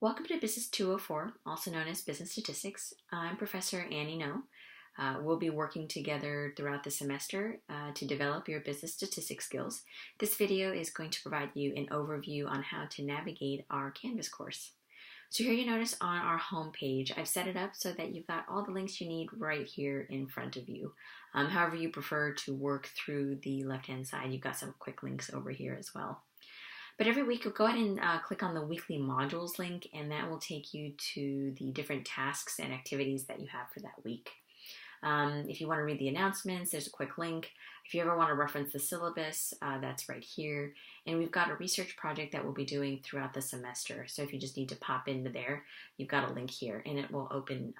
Welcome to BUS204, also known as Business Statistics. I'm Professor Annie No. We'll be working together throughout the semester to develop your business statistics skills. This video is going to provide you an overview on how to navigate our Canvas course. So here you notice on our home page, I've set it up so that you've got all the links you need right here in front of you. However you prefer to work through the left-hand side, you've got some quick links over here as well. But every week, you'll go ahead and click on the weekly modules link, and that will take you to the different tasks and activities that you have for that week. If you want to read the announcements, there's a quick link. If you ever want to reference the syllabus, that's right here. And we've got a research project that we'll be doing throughout the semester. So if you just need to pop into there, you've got a link here, and it will open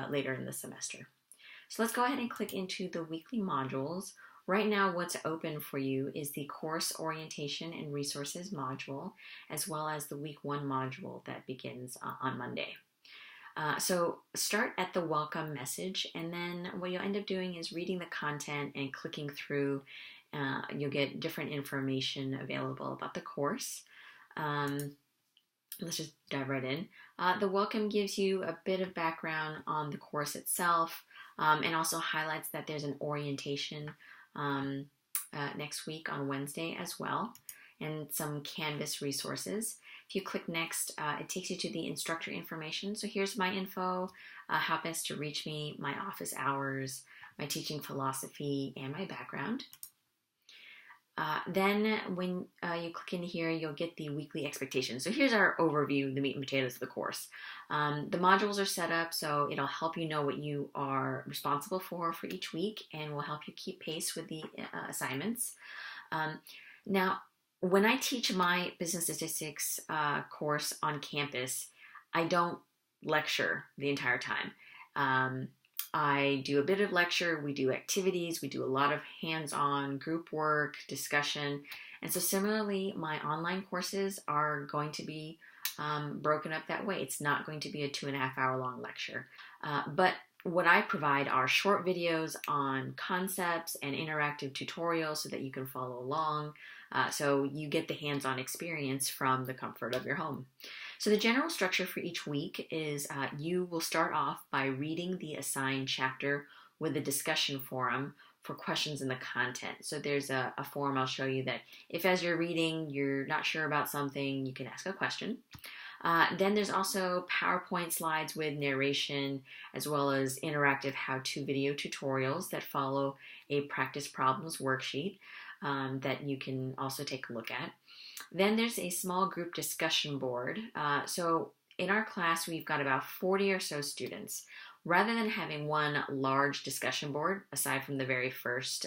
later in the semester. So let's go ahead and click into the weekly modules. Right now, what's open for you is the Course Orientation and Resources module, as well as the Week 1 module that begins on Monday. So start at the welcome message, and then what you'll end up doing is reading the content and clicking through. You'll get different information available about the course. Let's just dive right in. The welcome gives you a bit of background on the course itself, and also highlights that there's an orientation next week on Wednesday as well, and some Canvas resources. If you click next, it takes you to the instructor information. So here's my info, how best to reach me, my office hours, my teaching philosophy, and my background. Then when you click in here, you'll get the weekly expectations. So here's our overview, the meat and potatoes of the course. The modules are set up so it'll help you know what you are responsible for each week, and will help you keep pace with the assignments. Now, when I teach my business statistics course on campus, I don't lecture the entire time. I do a bit of lecture, we do activities, we do a lot of hands-on group work, discussion, and so similarly, my online courses are going to be broken up that way. It's not going to be a 2.5-hour long lecture, but what I provide are short videos on concepts and interactive tutorials so that you can follow along, so you get the hands-on experience from the comfort of your home. So the general structure for each week is you will start off by reading the assigned chapter with a discussion forum for questions in the content. So there's a forum I'll show you that if as you're reading you're not sure about something, you can ask a question. Then there's also PowerPoint slides with narration, as well as interactive how-to video tutorials that follow a practice problems worksheet that you can also take a look at. Then there's a small group discussion board. So in our class, we've got about 40 or so students. Rather than having one large discussion board, aside from the very first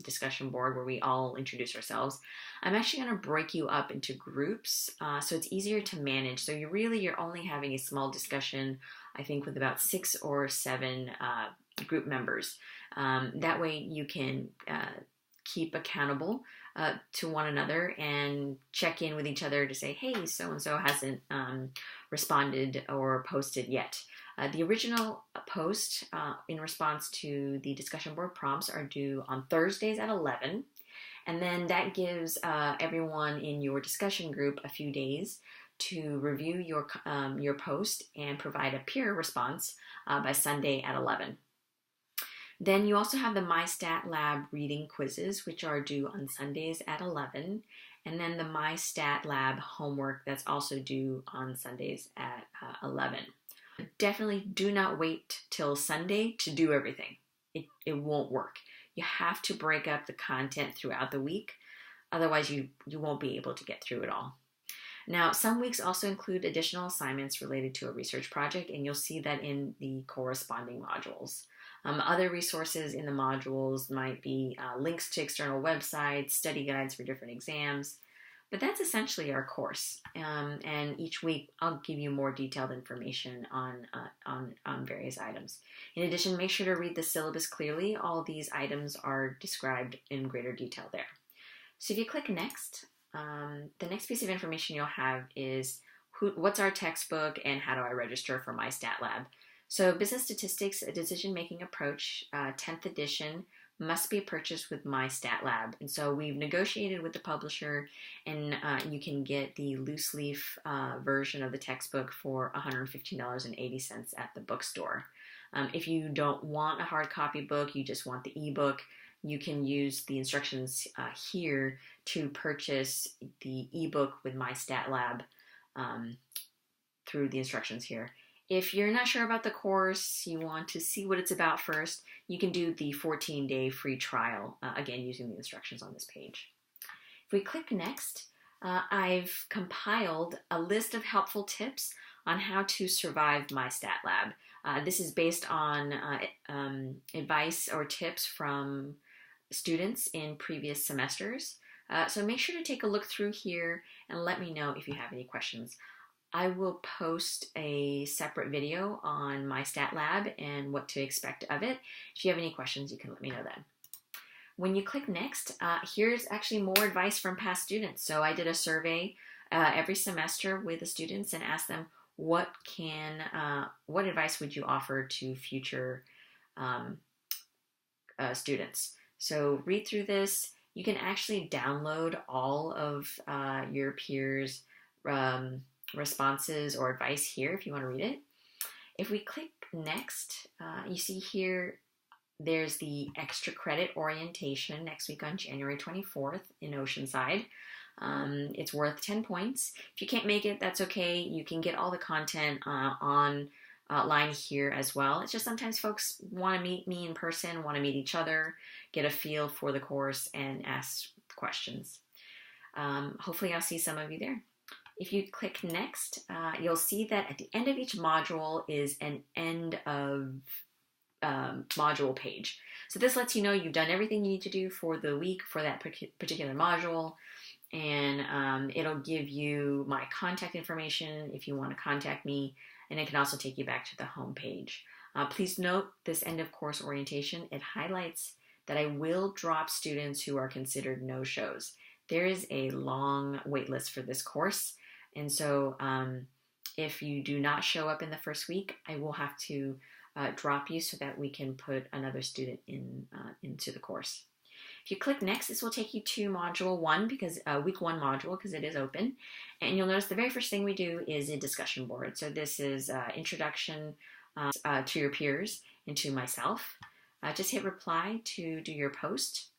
discussion board where we all introduce ourselves, I'm actually going to break you up into groups so it's easier to manage. So you're only having a small discussion, I think, with about 6 or 7 group members. That way you can keep accountable to one another and check in with each other to say, hey, so-and-so hasn't responded or posted yet. The original post in response to the discussion board prompts are due on Thursdays at 11. And then that gives everyone in your discussion group a few days to review your post and provide a peer response by Sunday at 11. Then you also have the Mystatlab reading quizzes, which are due on Sundays at 11. And then the Mystatlab homework that's also due on Sundays at 11. Definitely do not wait till Sunday to do everything. It won't work. You have to break up the content throughout the week. Otherwise, you won't be able to get through it all. Now, some weeks also include additional assignments related to a research project, and you'll see that in the corresponding modules. Other resources in the modules might be links to external websites, study guides for different exams, but that's essentially our course. And each week I'll give you more detailed information on various items. In addition, make sure to read the syllabus clearly. All these items are described in greater detail there. So if you click next, the next piece of information you'll have is what's our textbook and how do I register for Mystatlab. So Business Statistics, a Decision-Making Approach, 10th edition, must be purchased with Mystatlab. And so we've negotiated with the publisher, and you can get the loose leaf version of the textbook for $115.80 at the bookstore. If you don't want a hard copy book, you just want the ebook, you can use the instructions here to purchase the ebook with Mystatlab through the instructions here. If you're not sure about the course, you want to see what it's about first, you can do the 14-day free trial, again using the instructions on this page. If we click next, I've compiled a list of helpful tips on how to survive Mystatlab. This is based on advice or tips from students in previous semesters. So make sure to take a look through here and let me know if you have any questions. I will post a separate video on Mystatlab and what to expect of it. If you have any questions, you can let me know then. When you click next, here's actually more advice from past students. So I did a survey every semester with the students and asked them what advice would you offer to future students. So read through this. You can actually download all of your peers' responses or advice here if you want to read it. If we click next, you see here there's the extra credit orientation next week on January 24th in Oceanside. It's worth 10 points. If you can't make it, that's okay. You can get all the content online here as well. It's just sometimes folks want to meet me in person, want to meet each other, get a feel for the course, and ask questions. Hopefully I'll see some of you there. If you click next, you'll see that at the end of each module is an end of module page. So this lets you know you've done everything you need to do for the week for that particular module, and it'll give you my contact information if you want to contact me, and it can also take you back to the home page. Please note this end of course orientation, it highlights that I will drop students who are considered no-shows. There is a long wait list for this course, and so if you do not show up in the first week, I will have to drop you so that we can put another student into the course. If you click next, this will take you to module 1, because week 1 module, because it is open. And you'll notice the very first thing we do is a discussion board. So this is introduction to your peers and to myself. Just hit reply to do your post.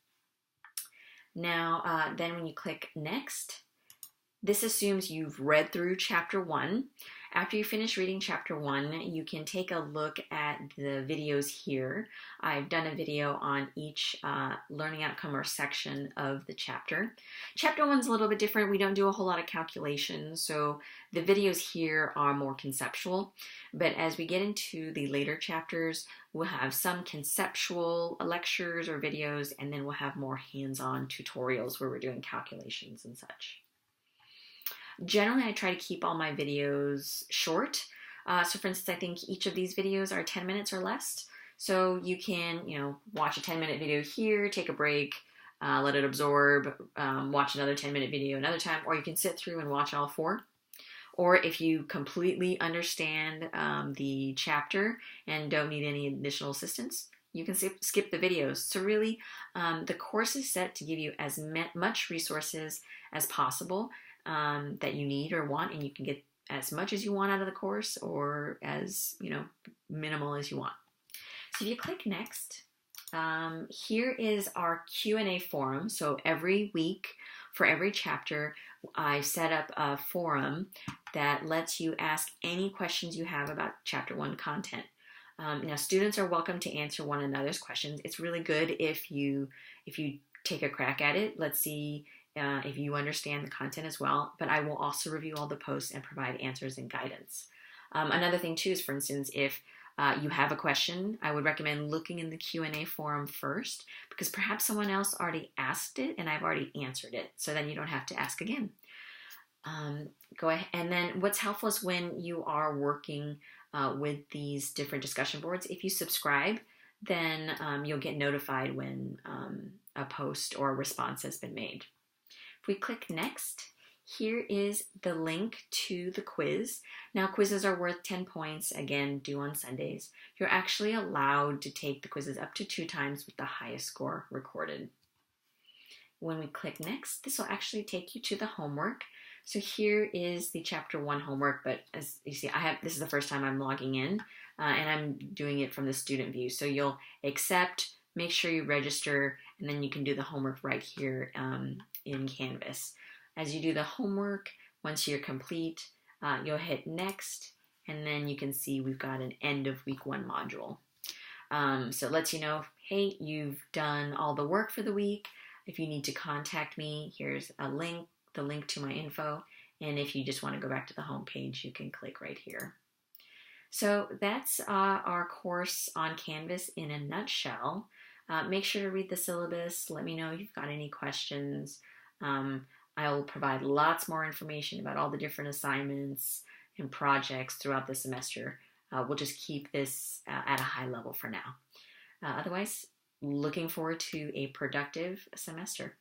Now, then when you click next, this assumes you've read through chapter 1. After you finish reading chapter 1, you can take a look at the videos here. I've done a video on each learning outcome or section of the chapter. Chapter 1's a little bit different. We don't do a whole lot of calculations, so the videos here are more conceptual. But as we get into the later chapters, we'll have some conceptual lectures or videos, and then we'll have more hands-on tutorials where we're doing calculations and such. Generally, I try to keep all my videos short. So for instance, I think each of these videos are 10 minutes or less. So you can, watch a 10-minute video here, take a break, let it absorb, watch another 10-minute video another time, or you can sit through and watch all 4. Or if you completely understand the chapter and don't need any additional assistance, you can skip the videos. So really, the course is set to give you as much resources as possible that you need or want, and you can get as much as you want out of the course or as minimal as you want. So if you click next, here is our Q&A forum. So every week for every chapter, I set up a forum that lets you ask any questions you have about chapter 1 content. Now students are welcome to answer one another's questions. It's really good if you take a crack at it. Let's see if you understand the content as well, but I will also review all the posts and provide answers and guidance. Another thing too is, for instance, if you have a question, I would recommend looking in the Q&A forum first, because perhaps someone else already asked it and I've already answered it, so then you don't have to ask again. Go ahead. And then what's helpful is when you are working with these different discussion boards, if you subscribe, then you'll get notified when a post or a response has been made. If we click next, here is the link to the quiz. Now, quizzes are worth 10 points, again, due on Sundays. You're actually allowed to take the quizzes up to 2 times with the highest score recorded. When we click next, this will actually take you to the homework. So here is the chapter 1 homework, but as you see, this is the first time I'm logging in, and I'm doing it from the student view. So you'll accept, make sure you register, and then you can do the homework right here in Canvas. As you do the homework, once you're complete, you'll hit next, and then you can see we've got an end of week 1 module. So it lets you know, hey, you've done all the work for the week. If you need to contact me, here's a link, the link to my info. And if you just want to go back to the home page, you can click right here. So that's our course on Canvas in a nutshell. Make sure to read the syllabus. Let me know if you've got any questions. I'll provide lots more information about all the different assignments and projects throughout the semester. We'll just keep this at a high level for now. Otherwise, looking forward to a productive semester.